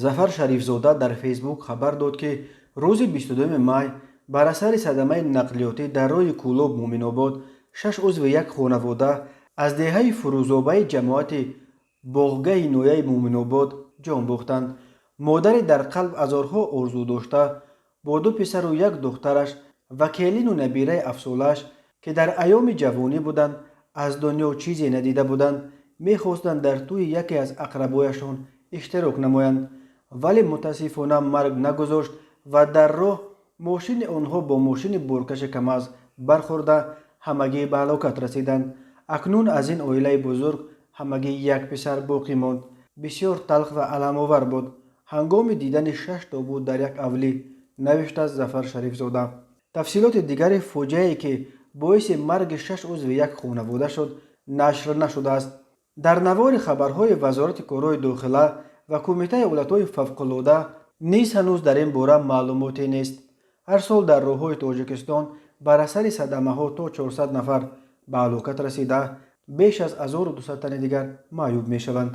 Зафар Шарифзода дар Фейсбук хабар дод ки рӯзи 22 май бар асари садамаи нақлиётӣ дар роҳи Кӯлоб Муъминобод 6 узви як хонавода аз деҳаи фурӯзобаи ҷамоати боғгаи ноҳияи Муъминобод ҷон бохтанд. Модаре дар қалб азорҳо орзу дошта бо 2 писару 1 духтараш ва келину набираи афсолааш ки дар айёми ҷавонӣ буданд, аз дунё чизе надида буданд, мехостанд дар тӯи яке аз ақрабояшон иштирок намоянд, вале мутаассифона марг нагузошт ва дар роҳ мошини онҳо бо мошини боркаши камаз бархӯрда ҳамагӣ ба ҳалокат расиданд. Акнун аз ин оилаи бузург ҳамагӣ як писар боқӣ монд. Бисёр талх ва аламовар буд ҳангоми дидани 6 тобут дар як авлӣ, навиштааст Зафар Шарифзода. тафсилоти дигари фоҷиае ки боиси марги 6 узви як хонавода шуд нашр нашудааст. дар навори хабарҳои Вазорати корҳои дохила ва Кумитаи ҳолатҳои фавқулода низ ҳанӯз дар ин бора маълумоте нест. ҳар сол дар роҳҳои Тоҷикистон бар асари садамаҳо то 400 нафар ба ҳалокат расида, беш аз 1200 тани дигар маъюб мешаванд.